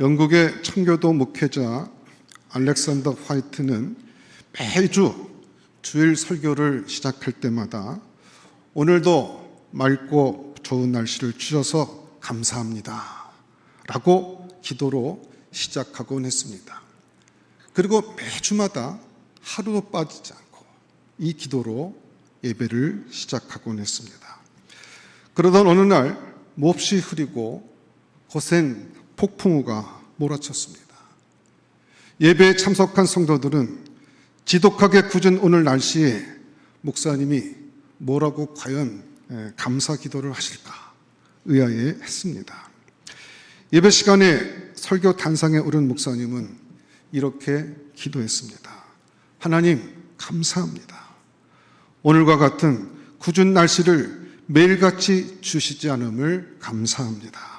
영국의 청교도 목회자 알렉산더 화이트는 매주 주일 설교를 시작할 때마다 오늘도 맑고 좋은 날씨를 주셔서 감사합니다 라고 기도로 시작하곤 했습니다. 그리고 매주마다 하루도 빠지지 않고 이 기도로 예배를 시작하곤 했습니다. 그러던 어느 날 몹시 흐리고 거센 폭풍우가 몰아쳤습니다. 예배에 참석한 성도들은 지독하게 굳은 오늘 날씨에 목사님이 뭐라고 과연 감사 기도를 하실까 의아해했습니다. 예배 시간에 설교 단상에 오른 목사님은 이렇게 기도했습니다. 하나님 감사합니다. 오늘과 같은 굳은 날씨를 매일같이 주시지 않음을 감사합니다.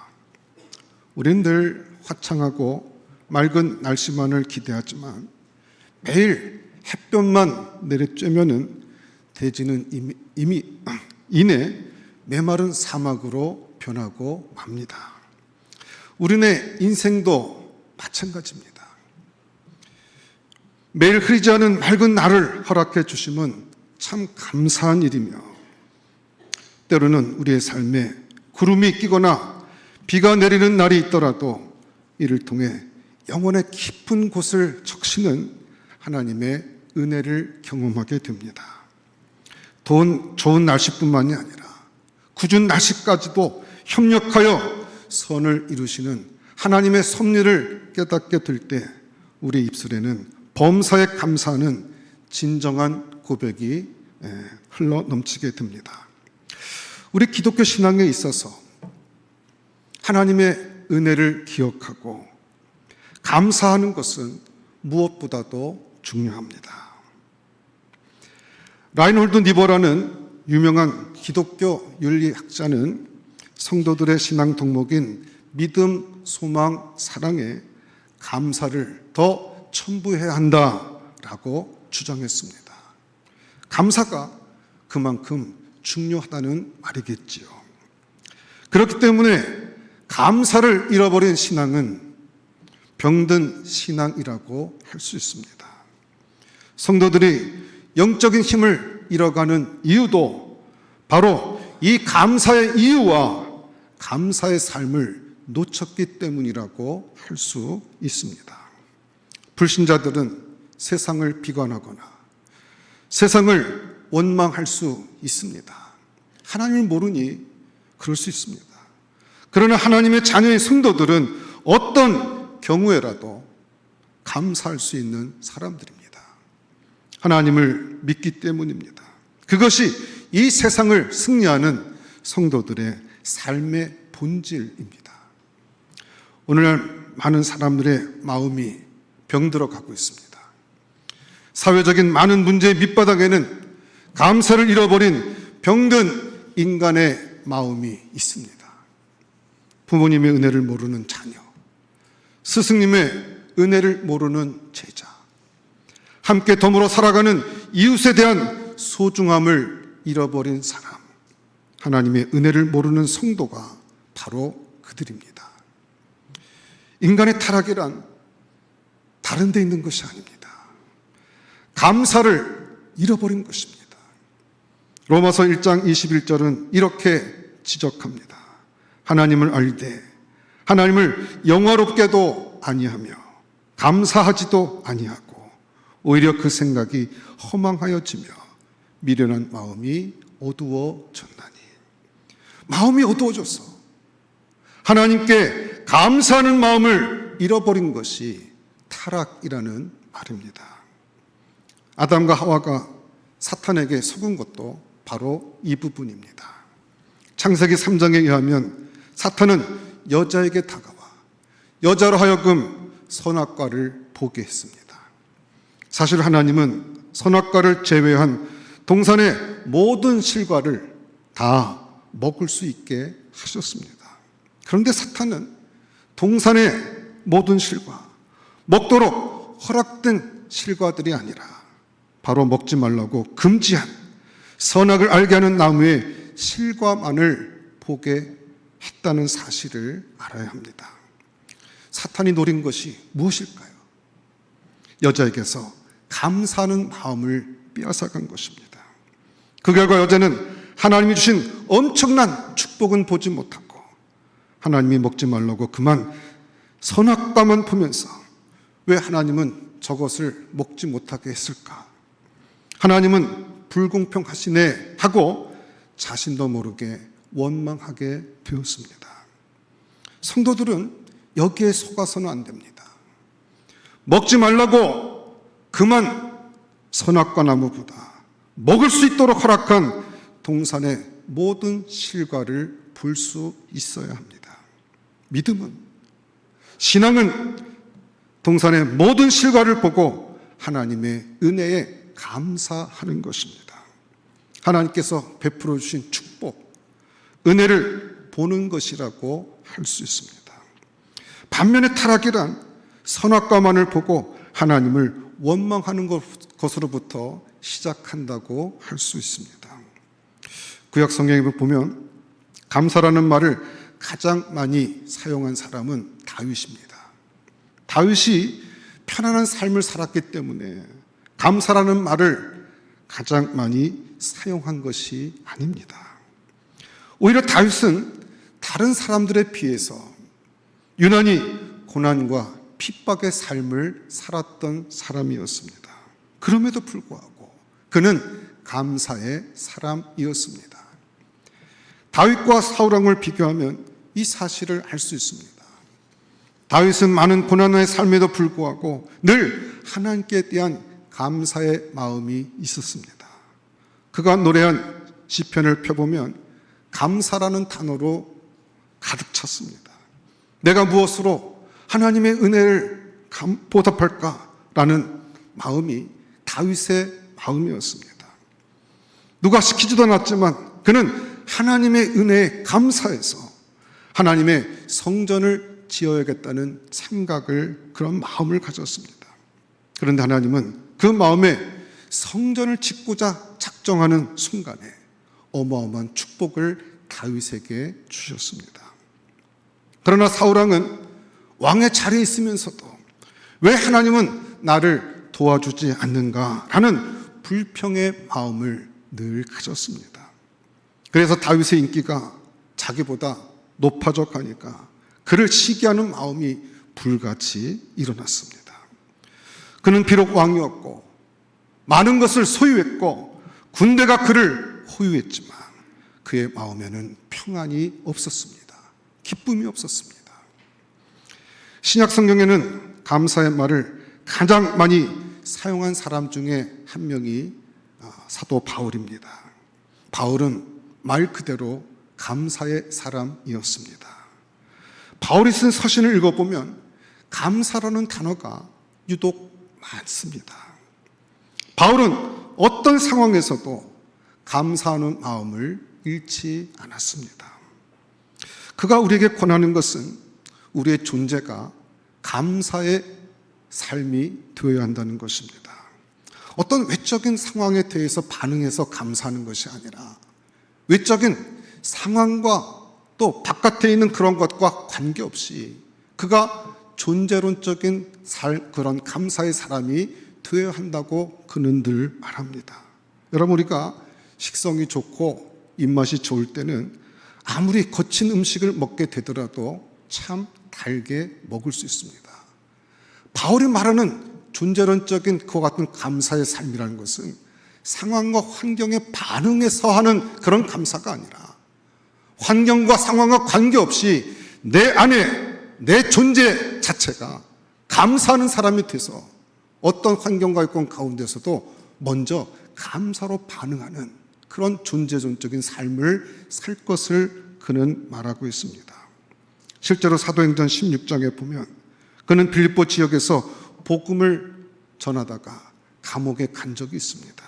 우리는 늘 화창하고 맑은 날씨만을 기대하지만 매일 햇볕만 내리쬐면은 대지는 이내 메마른 사막으로 변하고 맙니다. 우리네 인생도 마찬가지입니다. 매일 흐리지 않은 맑은 날을 허락해 주심은 참 감사한 일이며 때로는 우리의 삶에 구름이 끼거나 비가 내리는 날이 있더라도 이를 통해 영혼의 깊은 곳을 적시는 하나님의 은혜를 경험하게 됩니다. 좋은 날씨뿐만이 아니라 굳은 날씨까지도 협력하여 선을 이루시는 하나님의 섭리를 깨닫게 될 때 우리 입술에는 범사에 감사하는 진정한 고백이 흘러 넘치게 됩니다. 우리 기독교 신앙에 있어서 하나님의 은혜를 기억하고 감사하는 것은 무엇보다도 중요합니다. 라인홀드 니버라는 유명한 기독교 윤리학자는 성도들의 신앙 덕목인 믿음, 소망, 사랑에 감사를 더 첨부해야 한다라고 주장했습니다. 감사가 그만큼 중요하다는 말이겠지요. 그렇기 때문에 감사를 잃어버린 신앙은 병든 신앙이라고 할 수 있습니다. 성도들이 영적인 힘을 잃어가는 이유도 바로 이 감사의 이유와 감사의 삶을 놓쳤기 때문이라고 할 수 있습니다. 불신자들은 세상을 비관하거나 세상을 원망할 수 있습니다. 하나님을 모르니 그럴 수 있습니다. 그러나 하나님의 자녀의 성도들은 어떤 경우에라도 감사할 수 있는 사람들입니다. 하나님을 믿기 때문입니다. 그것이 이 세상을 승리하는 성도들의 삶의 본질입니다. 오늘날 많은 사람들의 마음이 병들어 가고 있습니다. 사회적인 많은 문제의 밑바닥에는 감사를 잃어버린 병든 인간의 마음이 있습니다. 부모님의 은혜를 모르는 자녀, 스승님의 은혜를 모르는 제자, 함께 더불어 살아가는 이웃에 대한 소중함을 잃어버린 사람, 하나님의 은혜를 모르는 성도가 바로 그들입니다. 인간의 타락이란 다른 데 있는 것이 아닙니다. 감사를 잃어버린 것입니다. 로마서 1장 21절은 이렇게 지적합니다. 하나님을 알되 하나님을 영화롭게도 아니하며 감사하지도 아니하고 오히려 그 생각이 허망하여지며 미련한 마음이 어두워졌나니. 마음이 어두워져서 하나님께 감사하는 마음을 잃어버린 것이 타락이라는 말입니다. 아담과 하와가 사탄에게 속은 것도 바로 이 부분입니다. 창세기 3장에 의하면 사탄은 여자에게 다가와 여자로 하여금 선악과를 보게 했습니다. 사실 하나님은 선악과를 제외한 동산의 모든 실과를 다 먹을 수 있게 하셨습니다. 그런데 사탄은 동산의 모든 실과, 먹도록 허락된 실과들이 아니라 바로 먹지 말라고 금지한 선악을 알게 하는 나무의 실과만을 보게 했다는 사실을 알아야 합니다. 사탄이 노린 것이 무엇일까요? 여자에게서 감사하는 마음을 빼앗아간 것입니다. 그 결과 여자는 하나님이 주신 엄청난 축복은 보지 못하고 하나님이 먹지 말라고 그만 선악과만 보면서 왜 하나님은 저것을 먹지 못하게 했을까? 하나님은 불공평하시네 하고 자신도 모르게 원망하게 되었습니다. 성도들은 여기에 속아서는 안 됩니다. 먹지 말라고 그만 선악과 나무보다 먹을 수 있도록 허락한 동산의 모든 실과를 볼 수 있어야 합니다. 믿음은, 신앙은 동산의 모든 실과를 보고 하나님의 은혜에 감사하는 것입니다. 하나님께서 베풀어 주신 축복, 은혜를 보는 것이라고 할 수 있습니다. 반면에 타락이란 선악과만을 보고 하나님을 원망하는 것으로부터 시작한다고 할 수 있습니다. 구약 성경에 보면 감사라는 말을 가장 많이 사용한 사람은 다윗입니다. 다윗이 편안한 삶을 살았기 때문에 감사라는 말을 가장 많이 사용한 것이 아닙니다. 오히려 다윗은 다른 사람들에 비해서 유난히 고난과 핍박의 삶을 살았던 사람이었습니다. 그럼에도 불구하고 그는 감사의 사람이었습니다. 다윗과 사울왕을 비교하면 이 사실을 알 수 있습니다. 다윗은 많은 고난의 삶에도 불구하고 늘 하나님께 대한 감사의 마음이 있었습니다. 그가 노래한 시편을 펴보면 감사라는 단어로 가득 찼습니다. 내가 무엇으로 하나님의 은혜를 보답할까라는 마음이 다윗의 마음이었습니다. 누가 시키지도 않았지만 그는 하나님의 은혜에 감사해서 하나님의 성전을 지어야겠다는 생각을, 그런 마음을 가졌습니다. 그런데 하나님은 그 마음에 성전을 짓고자 작정하는 순간에 어마어마한 축복을 다윗에게 주셨습니다. 그러나 사울왕은 왕의 자리에 있으면서도 왜 하나님은 나를 도와주지 않는가라는 불평의 마음을 늘 가졌습니다. 그래서 다윗의 인기가 자기보다 높아져 가니까 그를 시기하는 마음이 불같이 일어났습니다. 그는 비록 왕이었고 많은 것을 소유했고 군대가 그를 호위했지만 그의 마음에는 평안이 없었습니다. 기쁨이 없었습니다. 신약 성경에는 감사의 말을 가장 많이 사용한 사람 중에 한 명이 사도 바울입니다. 바울은 말 그대로 감사의 사람이었습니다. 바울이 쓴 서신을 읽어보면 감사라는 단어가 유독 많습니다. 바울은 어떤 상황에서도 감사하는 마음을 잃지 않았습니다. 그가 우리에게 권하는 것은 우리의 존재가 감사의 삶이 되어야 한다는 것입니다. 어떤 외적인 상황에 대해서 반응해서 감사하는 것이 아니라 외적인 상황과 또 바깥에 있는 그런 것과 관계없이 그가 존재론적인 그런 감사의 사람이 되어야 한다고 그는 늘 말합니다. 여러분, 우리가 식성이 좋고 입맛이 좋을 때는 아무리 거친 음식을 먹게 되더라도 참 달게 먹을 수 있습니다. 바울이 말하는 존재론적인 그와 같은 감사의 삶이라는 것은 상황과 환경에 반응해서 하는 그런 감사가 아니라 환경과 상황과 관계없이 내 안에 내 존재 자체가 감사하는 사람이 돼서 어떤 환경과 여건 가운데서도 먼저 감사로 반응하는 그런 존재론적인 삶을 살 것을 그는 말하고 있습니다. 실제로 사도행전 16장에 보면 그는 빌립보 지역에서 복음을 전하다가 감옥에 간 적이 있습니다.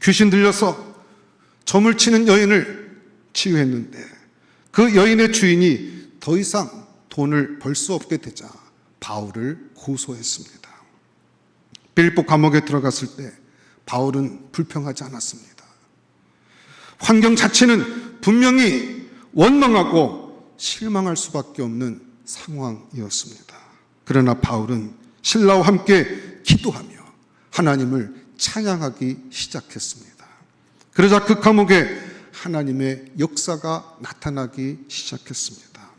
귀신 들려서 점을 치는 여인을 치유했는데 그 여인의 주인이 더 이상 돈을 벌 수 없게 되자 바울을 고소했습니다. 빌립보 감옥에 들어갔을 때 바울은 불평하지 않았습니다. 환경 자체는 분명히 원망하고 실망할 수밖에 없는 상황이었습니다. 그러나 바울은 신라와 함께 기도하며 하나님을 찬양하기 시작했습니다. 그러자 그 감옥에 하나님의 역사가 나타나기 시작했습니다.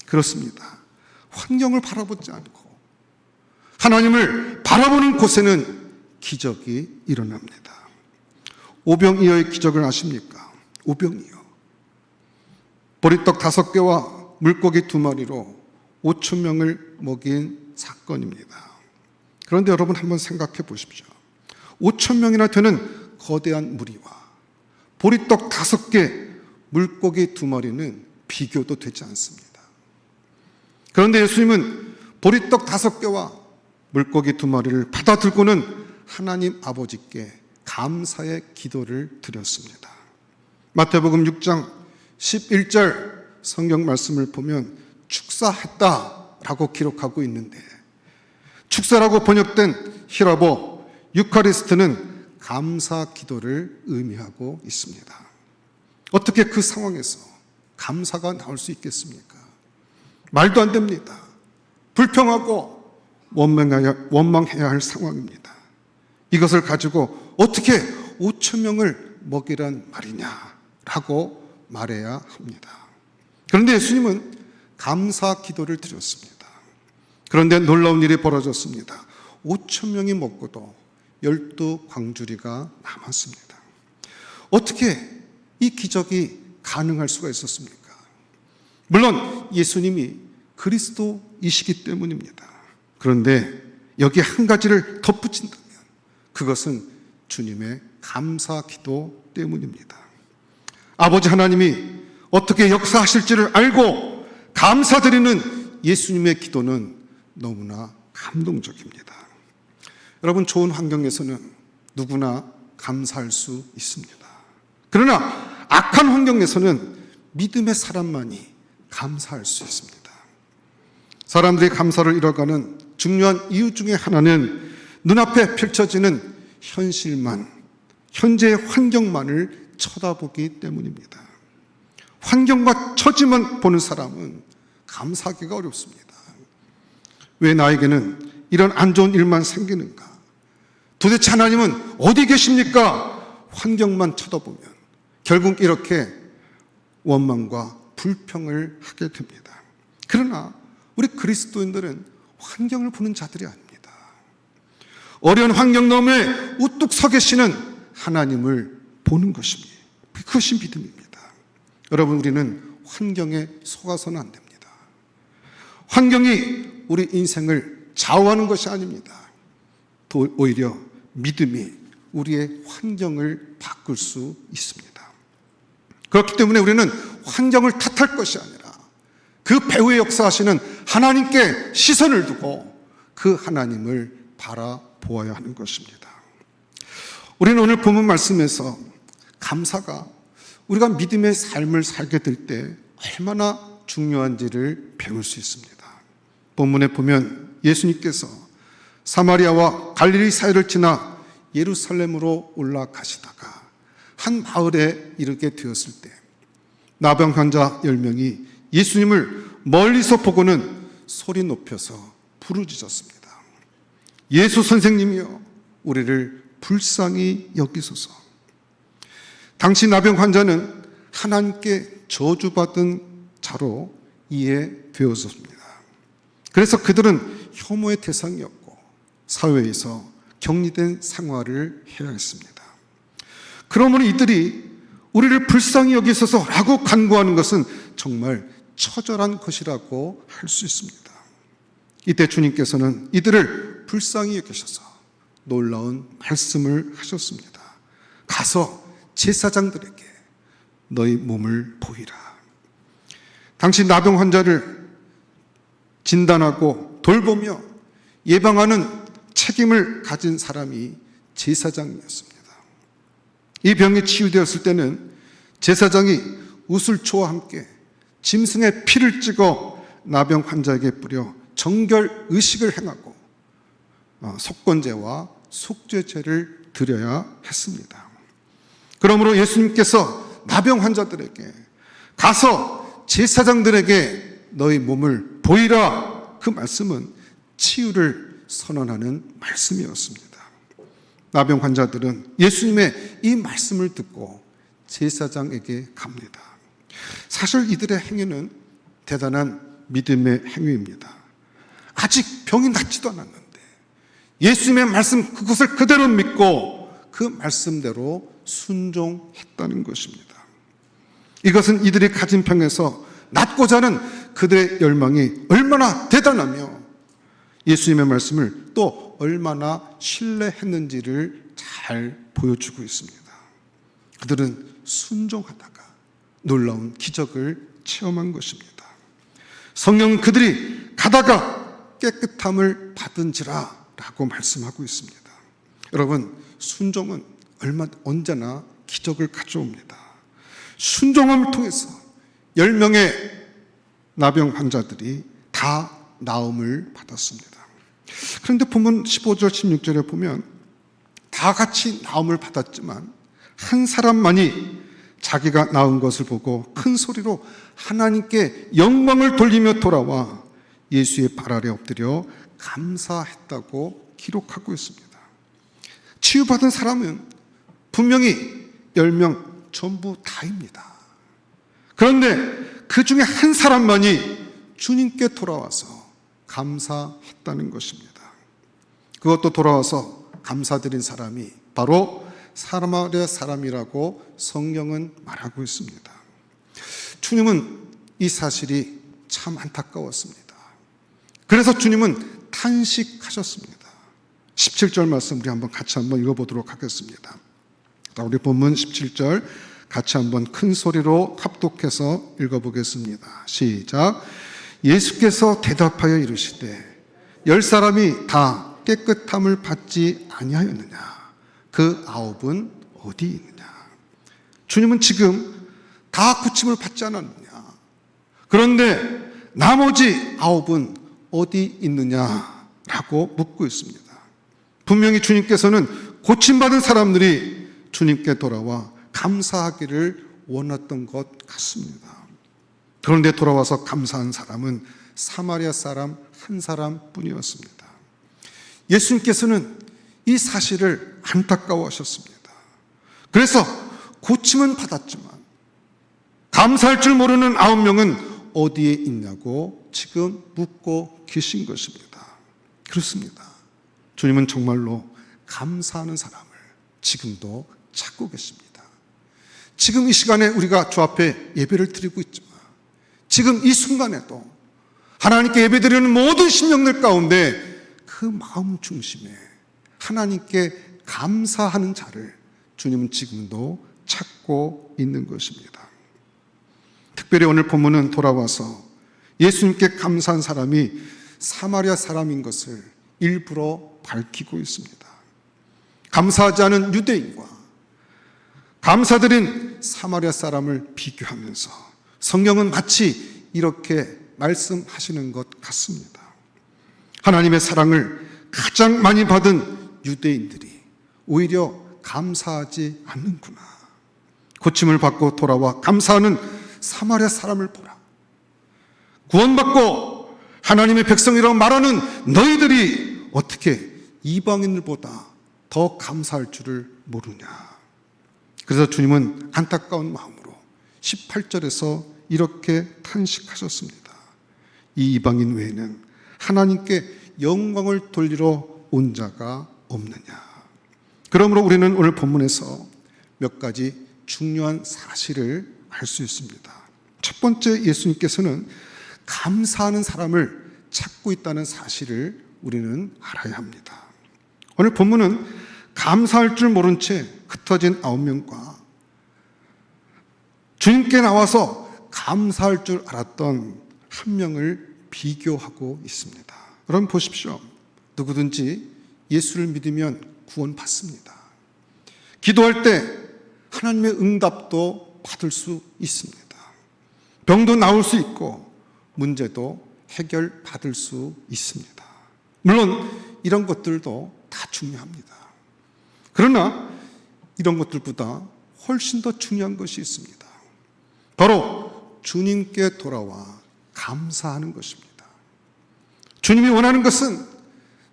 그렇습니다. 환경을 바라보지 않고 하나님을 바라보는 곳에는 기적이 일어납니다. 오병이어의 기적을 아십니까? 오병이어. 보리떡 5개와 물고기 2마리로 5천 명을 먹인 사건입니다. 그런데 여러분 한번 생각해 보십시오. 5천 명이나 되는 거대한 무리와 보리떡 5개, 물고기 2마리는 비교도 되지 않습니다. 그런데 예수님은 보리떡 5개와 물고기 2마리를 받아 들고는 하나님 아버지께 감사의 기도를 드렸습니다. 마태복음 6장 11절 성경 말씀을 보면 축사했다라고 기록하고 있는데, 축사라고 번역된 히라보 유카리스트는 감사 기도를 의미하고 있습니다. 어떻게 그 상황에서 감사가 나올 수 있겠습니까? 말도 안 됩니다. 불평하고 원망해야 할 상황입니다. 이것을 가지고 어떻게 5천 명을 먹이란 말이냐라고 말해야 합니다. 그런데 예수님은 감사 기도를 드렸습니다. 그런데 놀라운 일이 벌어졌습니다. 5천 명이 먹고도 12광주리가 남았습니다. 어떻게 이 기적이 가능할 수가 있었습니까? 물론 예수님이 그리스도이시기 때문입니다. 그런데 여기에 한 가지를 덧붙인다면 그것은 주님의 감사 기도 때문입니다. 아버지 하나님이 어떻게 역사하실지를 알고 감사드리는 예수님의 기도는 너무나 감동적입니다. 여러분, 좋은 환경에서는 누구나 감사할 수 있습니다. 그러나 악한 환경에서는 믿음의 사람만이 감사할 수 있습니다. 사람들이 감사를 잃어가는 중요한 이유 중에 하나는 눈앞에 펼쳐지는 현실만, 현재의 환경만을 쳐다보기 때문입니다. 환경과 처지만 보는 사람은 감사하기가 어렵습니다. 왜 나에게는 이런 안 좋은 일만 생기는가? 도대체 하나님은 어디 계십니까? 환경만 쳐다보면 결국 이렇게 원망과 불평을 하게 됩니다. 그러나 우리 그리스도인들은 환경을 보는 자들이 아닙니다. 어려운 환경 너머에 우뚝 서 계시는 하나님을 보는 것입니다. 그것이 믿음입니다. 여러분, 우리는 환경에 속아서는 안 됩니다. 환경이 우리 인생을 좌우하는 것이 아닙니다. 오히려 믿음이 우리의 환경을 바꿀 수 있습니다. 그렇기 때문에 우리는 환경을 탓할 것이 아니라 그 배후에 역사하시는 하나님께 시선을 두고 그 하나님을 바라보아야 하는 것입니다. 우리는 오늘 본문 말씀에서 감사가 우리가 믿음의 삶을 살게 될 때 얼마나 중요한지를 배울 수 있습니다. 본문에 보면 예수님께서 사마리아와 갈릴리 사이를 지나 예루살렘으로 올라가시다가 한 마을에 이르게 되었을 때 나병 환자 10명이 예수님을 멀리서 보고는 소리 높여서 부르짖었습니다. 예수 선생님이여, 우리를 불쌍히 여기소서. 당시 나병 환자는 하나님께 저주받은 자로 이해되었습니다. 그래서 그들은 혐오의 대상이었고 사회에서 격리된 생활을 해야 했습니다. 그러므로 이들이 우리를 불쌍히 여기소서라고 간구하는 것은 정말 처절한 것이라고 할 수 있습니다. 이때 주님께서는 이들을 불쌍히 여기셔서 놀라운 말씀을 하셨습니다. 가서 제사장들에게 너희 몸을 보이라. 당시 나병 환자를 진단하고 돌보며 예방하는 책임을 가진 사람이 제사장이었습니다. 이 병이 치유되었을 때는 제사장이 우슬초와 함께 짐승의 피를 찍어 나병 환자에게 뿌려 정결 의식을 행하고 속건제와 속죄제를 드려야 했습니다. 그러므로 예수님께서 나병 환자들에게 가서 제사장들에게 너희 몸을 보이라, 그 말씀은 치유를 선언하는 말씀이었습니다. 나병 환자들은 예수님의 이 말씀을 듣고 제사장에게 갑니다. 사실 이들의 행위는 대단한 믿음의 행위입니다. 아직 병이 낫지도 않았는데 예수님의 말씀, 그것을 그대로 믿고 그 말씀대로 순종했다는 것입니다. 이것은 이들이 가진 병에서 낫고자 하는 그들의 열망이 얼마나 대단하며 예수님의 말씀을 또 얼마나 신뢰했는지를 잘 보여주고 있습니다. 그들은 순종하다가 놀라운 기적을 체험한 것입니다. 성경은 그들이 가다가 깨끗함을 받은지라 라고 말씀하고 있습니다. 여러분, 순종은 언제나 기적을 가져옵니다. 순종함을 통해서 10명의 나병 환자들이 다 나음을 받았습니다. 그런데 본문 15절 16절에 보면 다 같이 나음을 받았지만 한 사람만이 자기가 나은 것을 보고 큰 소리로 하나님께 영광을 돌리며 돌아와 예수의 발 아래 엎드려 감사했다고 기록하고 있습니다. 치유받은 사람은 분명히 10명 전부 다입니다. 그런데 그 중에 한 사람만이 주님께 돌아와서 감사했다는 것입니다. 그것도 돌아와서 감사드린 사람이 바로 사마리아 사람이라고 성경은 말하고 있습니다. 주님은 이 사실이 참 안타까웠습니다. 그래서 주님은 탄식하셨습니다. 17절 말씀 우리 같이 한번 읽어보도록 하겠습니다. 우리 본문 17절 같이 한번 큰 소리로 합독해서 읽어보겠습니다. 시작. 예수께서 대답하여 이르시되 10사람이 다 깨끗함을 받지 아니하였느냐? 그 9은 어디 있느냐? 주님은 지금 다 고침을 받지 않았느냐? 그런데 나머지 9은 어디 있느냐라고 묻고 있습니다. 분명히 주님께서는 고침받은 사람들이 주님께 돌아와 감사하기를 원했던 것 같습니다. 그런데 돌아와서 감사한 사람은 사마리아 사람 한 사람뿐이었습니다. 예수님께서는 이 사실을 안타까워하셨습니다. 그래서 고침은 받았지만 감사할 줄 모르는 9명은 어디에 있냐고 지금 묻고 계신 것입니다. 그렇습니다. 주님은 정말로 감사하는 사람을 지금도 찾고 계십니다. 지금 이 시간에 우리가 주 앞에 예배를 드리고 있지만 지금 이 순간에도 하나님께 예배드리는 모든 심령들 가운데 그 마음 중심에 하나님께 감사하는 자를 주님은 지금도 찾고 있는 것입니다. 특별히 오늘 본문은 돌아와서 예수님께 감사한 사람이 사마리아 사람인 것을 일부러 밝히고 있습니다. 감사하지 않은 유대인과 감사드린 사마리아 사람을 비교하면서 성경은 마치 이렇게 말씀하시는 것 같습니다. 하나님의 사랑을 가장 많이 받은 유대인들이 오히려 감사하지 않는구나. 고침을 받고 돌아와 감사하는 사마리아 사람을 보라. 구원받고 하나님의 백성이라고 말하는 너희들이 어떻게 이방인들보다 더 감사할 줄을 모르냐. 그래서 주님은 안타까운 마음으로 18절에서 이렇게 탄식하셨습니다. 이 이방인 외에는 하나님께 영광을 돌리러 온 자가 없느냐. 그러므로 우리는 오늘 본문에서 몇 가지 중요한 사실을 알 수 있습니다. 첫 번째, 예수님께서는 감사하는 사람을 찾고 있다는 사실을 우리는 알아야 합니다. 오늘 본문은 감사할 줄 모른 채 흩어진 9명과 주님께 나와서 감사할 줄 알았던 한 명을 비교하고 있습니다. 여러분 보십시오. 누구든지 예수를 믿으면 구원받습니다. 기도할 때 하나님의 응답도 받을 수 있습니다. 병도 나을 수 있고 문제도 해결받을 수 있습니다. 물론 이런 것들도 다 중요합니다. 그러나 이런 것들보다 훨씬 더 중요한 것이 있습니다. 바로 주님께 돌아와 감사하는 것입니다. 주님이 원하는 것은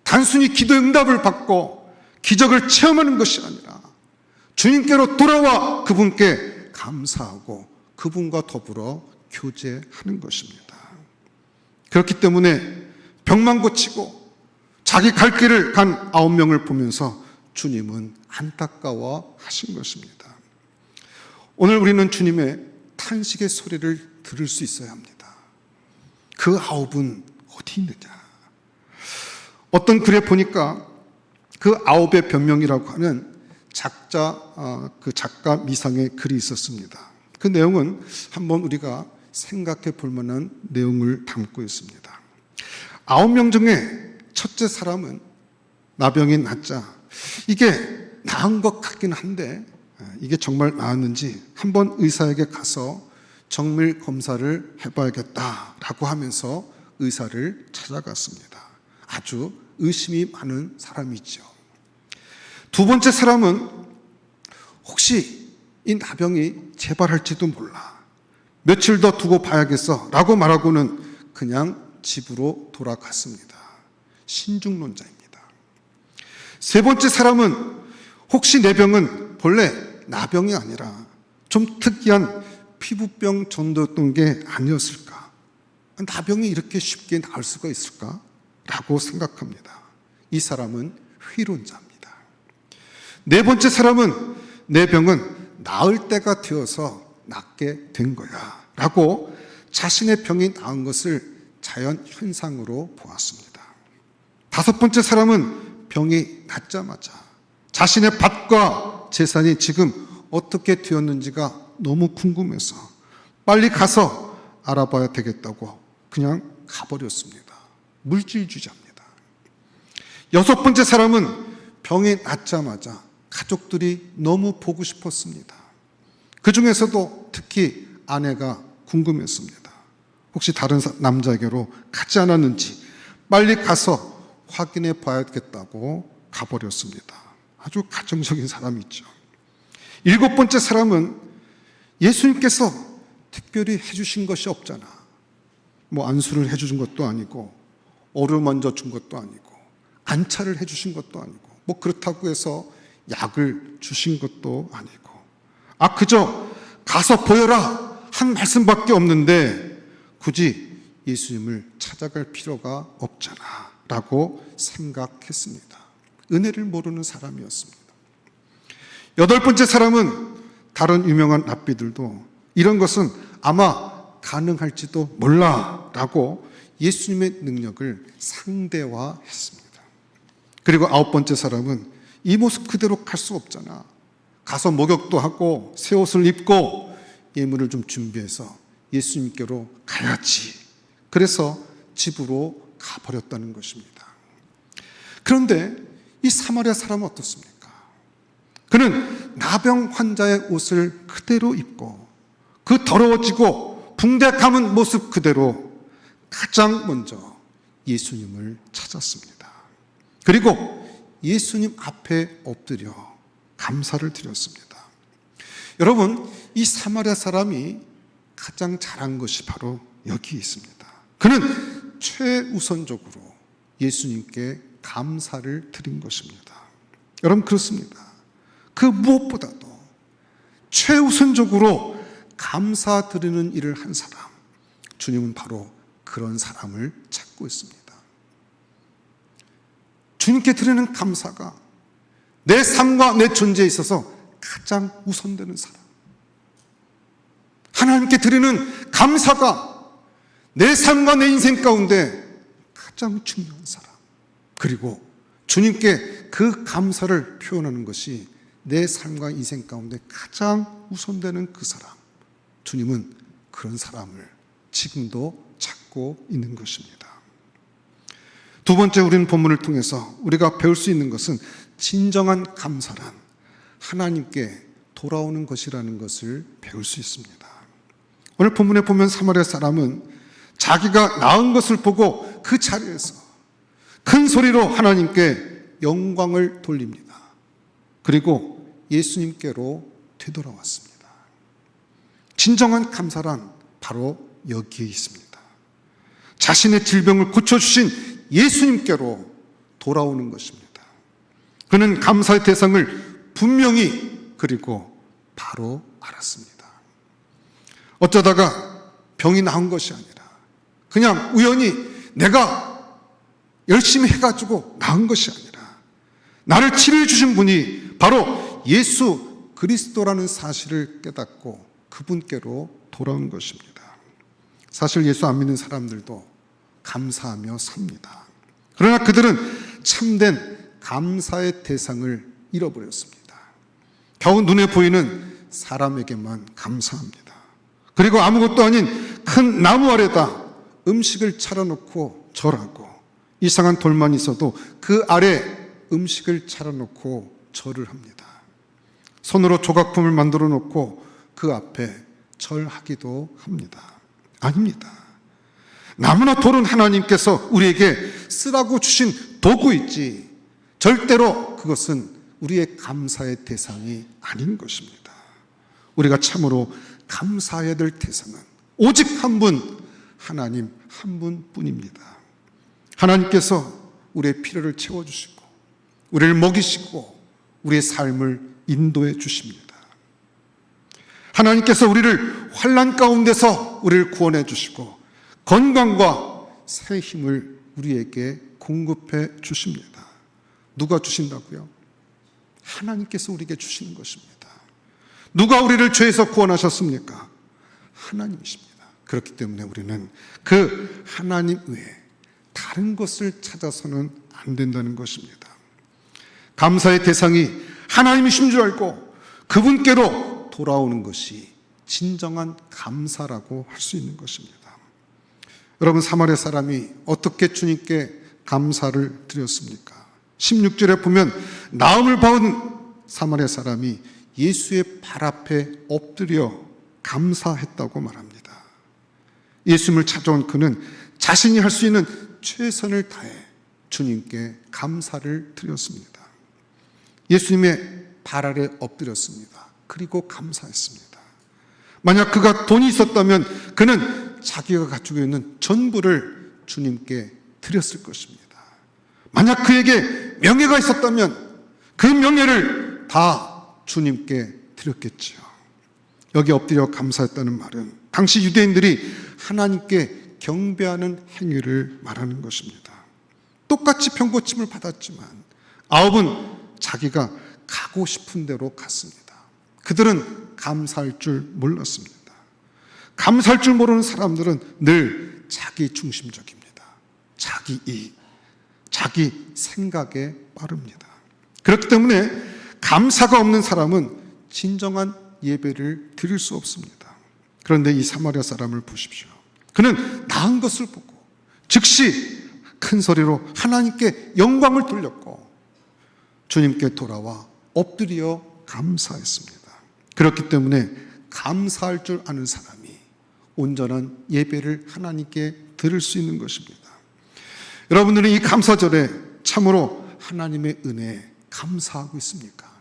단순히 기도의 응답을 받고 기적을 체험하는 것이 아니라 주님께로 돌아와 그분께 감사하고 그분과 더불어 교제하는 것입니다. 그렇기 때문에 병만 고치고 자기 갈 길을 간 9명을 보면서 주님은 안타까워 하신 것입니다. 오늘 우리는 주님의 탄식의 소리를 들을 수 있어야 합니다. 그 9은 어디 있느냐? 어떤 글에 보니까 그 9의 변명이라고 하는 작가 미상의 글이 있었습니다. 그 내용은 한번 우리가 생각해 볼 만한 내용을 담고 있습니다. 9명 중에 첫째 사람은 나병이 낫자 이게 나은 것 같긴 한데 이게 정말 나았는지 한번 의사에게 가서 정밀 검사를 해봐야겠다라고 하면서 의사를 찾아갔습니다. 아주 의심이 많은 사람이죠. 두 번째 사람은 혹시 이 나병이 재발할지도 몰라. 며칠 더 두고 봐야겠어 라고 말하고는 그냥 집으로 돌아갔습니다. 신중론자입니다. 세 번째 사람은 혹시 내 병은 본래 나병이 아니라 좀 특이한 피부병 정도였던 게 아니었을까? 나병이 이렇게 쉽게 나을 수가 있을까? 라고 생각합니다. 이 사람은 회론자입니다. 네 번째 사람은 내 병은 나을 때가 되어서 낫게 된 거야 라고 자신의 병이 나은 것을 자연 현상으로 보았습니다. 다섯 번째 사람은 병이 낫자마자 자신의 밭과 재산이 지금 어떻게 되었는지가 너무 궁금해서 빨리 가서 알아봐야 되겠다고 그냥 가버렸습니다. 물질주의자입니다. 여섯 번째 사람은 병이 낫자마자 가족들이 너무 보고 싶었습니다. 그 중에서도 특히 아내가 궁금했습니다. 혹시 다른 남자에게로 가지 않았는지 빨리 가서 확인해 봐야겠다고 가버렸습니다. 아주 가정적인 사람이죠. 일곱 번째 사람은 예수님께서 특별히 해주신 것이 없잖아. 뭐 안수를 해주신 것도 아니고 어루만져 준 것도 아니고 안차를 해주신 것도 아니고 뭐 그렇다고 해서 약을 주신 것도 아니고 그저 가서 보여라 한 말씀밖에 없는데 굳이 예수님을 찾아갈 필요가 없잖아 라고 생각했습니다. 은혜를 모르는 사람이었습니다. 여덟 번째 사람은 다른 유명한 랍비들도 이런 것은 아마 가능할지도 몰라 라고 예수님의 능력을 상대화했습니다. 그리고 아홉 번째 사람은 이 모습 그대로 갈 수 없잖아. 가서 목욕도 하고 새 옷을 입고 예물을 좀 준비해서 예수님께로 가야지. 그래서 집으로 가버렸다는 것입니다. 그런데 이 사마리아 사람은 어떻습니까? 그는 나병 환자의 옷을 그대로 입고 그 더러워지고 붕대 감은 모습 그대로 가장 먼저 예수님을 찾았습니다. 그리고 예수님 앞에 엎드려 감사를 드렸습니다. 여러분, 이 사마리아 사람이 가장 잘한 것이 바로 여기 있습니다. 그는 최우선적으로 예수님께 감사를 드린 것입니다. 여러분, 그렇습니다. 그 무엇보다도 최우선적으로 감사드리는 일을 한 사람, 주님은 바로 그런 사람을 찾고 있습니다. 주님께 드리는 감사가 내 삶과 내 존재에 있어서 가장 우선되는 사람, 하나님께 드리는 감사가 내 삶과 내 인생 가운데 가장 중요한 사람, 그리고 주님께 그 감사를 표현하는 것이 내 삶과 인생 가운데 가장 우선되는 그 사람, 주님은 그런 사람을 지금도 찾고 있는 것입니다. 두 번째, 우리는 본문을 통해서 우리가 배울 수 있는 것은 진정한 감사란 하나님께 돌아오는 것이라는 것을 배울 수 있습니다. 오늘 본문에 보면 사마리아 사람은 자기가 낳은 것을 보고 그 자리에서 큰 소리로 하나님께 영광을 돌립니다. 그리고 예수님께로 되돌아왔습니다. 진정한 감사란 바로 여기에 있습니다. 자신의 질병을 고쳐주신 예수님께로 돌아오는 것입니다. 그는 감사의 대상을 분명히 그리고 바로 알았습니다. 어쩌다가 병이 나은 것이 아니라 그냥 우연히 내가 열심히 해가지고 나은 것이 아니라 나를 치료해 주신 분이 바로 예수 그리스도라는 사실을 깨닫고 그분께로 돌아온 것입니다. 사실 예수 안 믿는 사람들도 감사하며 삽니다. 그러나 그들은 참된 감사의 대상을 잃어버렸습니다. 겨우 눈에 보이는 사람에게만 감사합니다. 그리고 아무것도 아닌 큰 나무 아래다 음식을 차려놓고 절하고, 이상한 돌만 있어도 그 아래 음식을 차려놓고 절을 합니다. 손으로 조각품을 만들어 놓고 그 앞에 절하기도 합니다. 아닙니다. 나무나 돌은 하나님께서 우리에게 쓰라고 주신 도구이지 절대로 그것은 우리의 감사의 대상이 아닌 것입니다. 우리가 참으로 감사해야 될 대상은 오직 한 분, 하나님 한 분뿐입니다. 하나님께서 우리의 필요를 채워주시고 우리를 먹이시고 우리의 삶을 인도해 주십니다. 하나님께서 우리를 환난 가운데서 우리를 구원해 주시고 건강과 새 힘을 우리에게 공급해 주십니다. 누가 주신다고요? 하나님께서 우리에게 주시는 것입니다. 누가 우리를 죄에서 구원하셨습니까? 하나님이십니다. 그렇기 때문에 우리는 그 하나님 외에 다른 것을 찾아서는 안 된다는 것입니다. 감사의 대상이 하나님이신 줄 알고 그분께로 돌아오는 것이 진정한 감사라고 할 수 있는 것입니다. 여러분, 사마리아 사람이 어떻게 주님께 감사를 드렸습니까? 16절에 보면 나음을 받은 사마리아 사람이 예수의 발 앞에 엎드려 감사했다고 말합니다. 예수님을 찾아온 그는 자신이 할 수 있는 최선을 다해 주님께 감사를 드렸습니다. 예수님의 발 아래 엎드렸습니다. 그리고 감사했습니다. 만약 그가 돈이 있었다면 그는 자기가 가지고 있는 전부를 주님께 드렸을 것입니다. 만약 그에게 명예가 있었다면 그 명예를 다 주님께 드렸겠지요. 여기 엎드려 감사했다는 말은 당시 유대인들이 하나님께 경배하는 행위를 말하는 것입니다. 똑같이 병고침을 받았지만 9은 자기가 가고 싶은 대로 갔습니다. 그들은 감사할 줄 몰랐습니다. 감사할 줄 모르는 사람들은 늘 자기 중심적입니다. 자기 이익, 자기 생각에 빠릅니다. 그렇기 때문에 감사가 없는 사람은 진정한 예배를 드릴 수 없습니다. 그런데 이 사마리아 사람을 보십시오. 그는 나은 것을 보고 즉시 큰 소리로 하나님께 영광을 돌렸고 주님께 돌아와 엎드려 감사했습니다. 그렇기 때문에 감사할 줄 아는 사람이 온전한 예배를 하나님께 드릴 수 있는 것입니다. 여러분들은 이 감사절에 참으로 하나님의 은혜에 감사하고 있습니까?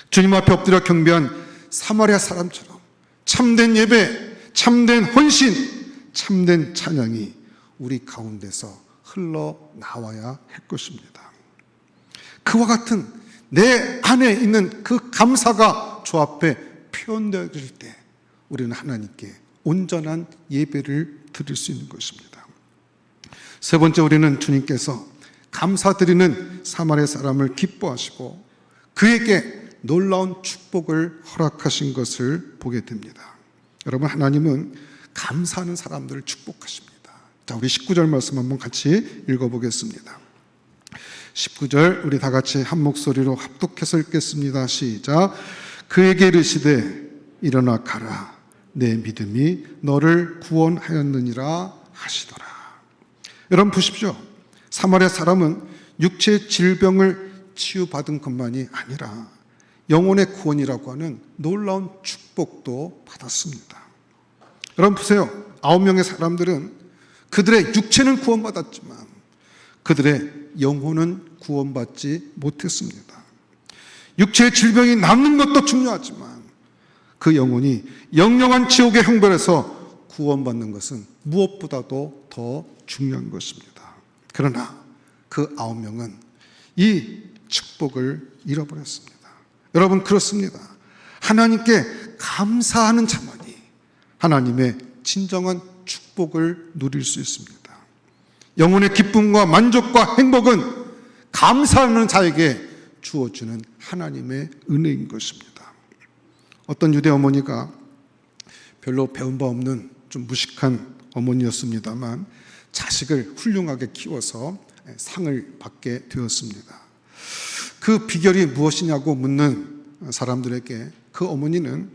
주님 앞에 엎드려 경배한 사마리아 사람처럼 참된 예배, 참된 헌신, 참된 찬양이 우리 가운데서 흘러나와야 할 것입니다. 그와 같은 내 안에 있는 그 감사가 주 앞에 표현되어질 때 우리는 하나님께 온전한 예배를 드릴 수 있는 것입니다. 세 번째, 우리는 주님께서 감사드리는 사마리아 사람을 기뻐하시고 그에게 놀라운 축복을 허락하신 것을 보게 됩니다. 여러분, 하나님은 감사하는 사람들을 축복하십니다. 자, 우리 19절 말씀 한번 같이 읽어보겠습니다. 19절 우리 다 같이 한 목소리로 합독해서 읽겠습니다. 시작. 그에게 이르시되 일어나 가라, 내 믿음이 너를 구원하였느니라 하시더라. 여러분 보십시오. 사마리아 사람은 육체의 질병을 치유받은 것만이 아니라 영혼의 구원이라고 하는 놀라운 축복도 받았습니다. 여러분 보세요. 9명의 사람들은 그들의 육체는 구원받았지만 그들의 영혼은 구원받지 못했습니다. 육체의 질병이 남는 것도 중요하지만 그 영혼이 영영한 지옥의 형벌에서 구원받는 것은 무엇보다도 더 중요한 것입니다. 그러나 그 9명은 이 축복을 잃어버렸습니다. 여러분, 그렇습니다. 하나님께 감사하는 자만이 하나님의 진정한 축복을 누릴 수 있습니다. 영혼의 기쁨과 만족과 행복은 감사하는 자에게 주어주는 하나님의 은혜인 것입니다. 어떤 유대 어머니가 별로 배운 바 없는 좀 무식한 어머니였습니다만 자식을 훌륭하게 키워서 상을 받게 되었습니다. 그 비결이 무엇이냐고 묻는 사람들에게 그 어머니는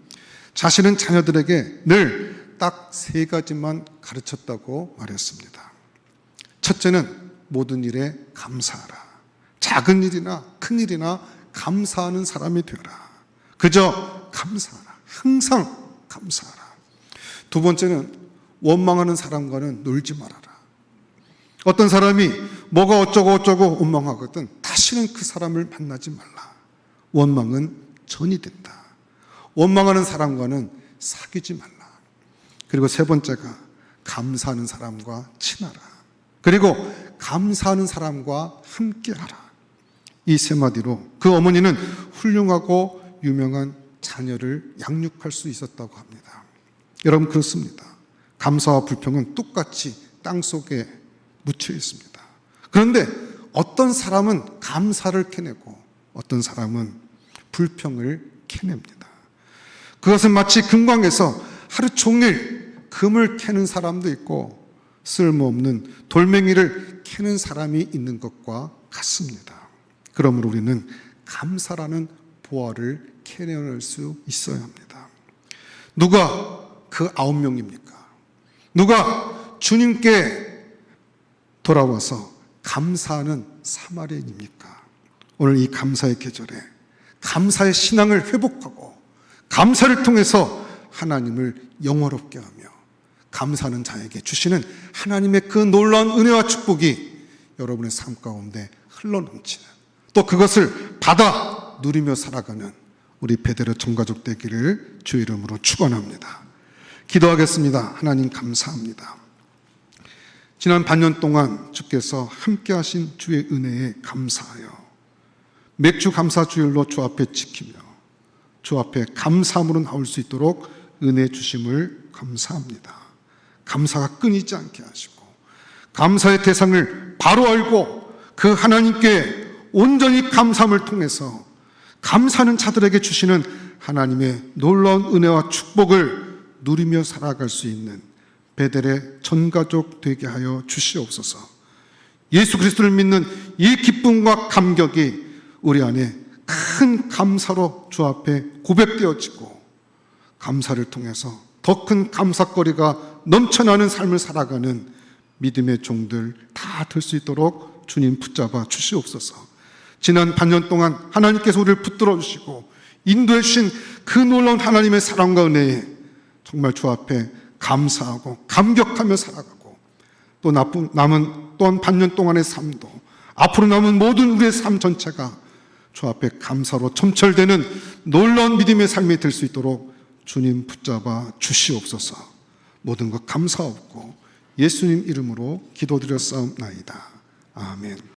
자신은 자녀들에게 늘 딱 3가지만 가르쳤다고 말했습니다. 첫째는 모든 일에 감사하라. 작은 일이나 큰 일이나 감사하는 사람이 되어라. 그저 감사하라. 항상 감사하라. 두 번째는 원망하는 사람과는 놀지 말아라. 어떤 사람이 뭐가 어쩌고 원망하거든 다시는 그 사람을 만나지 말라. 원망은 전이 된다. 원망하는 사람과는 사귀지 말라. 그리고 세 번째가 감사하는 사람과 친하라. 그리고 감사하는 사람과 함께하라. 이 3마디로 그 어머니는 훌륭하고 유명한 자녀를 양육할 수 있었다고 합니다. 여러분, 그렇습니다. 감사와 불평은 똑같이 땅속에 묻혀 있습니다. 그런데 어떤 사람은 감사를 캐내고 어떤 사람은 불평을 캐냅니다. 그것은 마치 금광에서 하루 종일 금을 캐는 사람도 있고 쓸모없는 돌멩이를 캐는 사람이 있는 것과 같습니다. 그러므로 우리는 감사라는 보화를 캐내낼 수 있어야 합니다. 누가 그 9명입니까? 누가 주님께 돌아와서 감사하는 사마리아인입니까? 오늘 이 감사의 계절에 감사의 신앙을 회복하고 감사를 통해서 하나님을 영화롭게 하며 감사하는 자에게 주시는 하나님의 그 놀라운 은혜와 축복이 여러분의 삶 가운데 흘러넘치는, 또 그것을 받아 누리며 살아가는 우리 베드로 전가족 되기를 주의 이름으로 축원합니다. 기도하겠습니다. 하나님, 감사합니다. 지난 반년 동안 주께서 함께 하신 주의 은혜에 감사하여 맥주 감사 주일로 주 앞에 지키며 주 앞에 감사함으로 나올 수 있도록 은혜 주심을 감사합니다. 감사가 끊이지 않게 하시고 감사의 대상을 바로 알고 그 하나님께 온전히 감사함을 통해서 감사하는 자들에게 주시는 하나님의 놀라운 은혜와 축복을 누리며 살아갈 수 있는 베델의 전가족 되게 하여 주시옵소서. 예수 그리스도를 믿는 이 기쁨과 감격이 우리 안에 큰 감사로 주 앞에 고백되어지고 감사를 통해서 더 큰 감사거리가 넘쳐나는 삶을 살아가는 믿음의 종들 다 될 수 있도록 주님 붙잡아 주시옵소서. 지난 반년 동안 하나님께서 우리를 붙들어 주시고 인도해 주신 그 놀라운 하나님의 사랑과 은혜에 정말 주 앞에 감사하고 감격하며 살아가고 또 남은 또한 반년 동안의 삶도 앞으로 남은 모든 우리의 삶 전체가 주 앞에 감사로 점철되는 놀라운 믿음의 삶이 될 수 있도록 주님 붙잡아 주시옵소서. 모든 것 감사하옵고 예수님 이름으로 기도드렸사옵나이다. 아멘.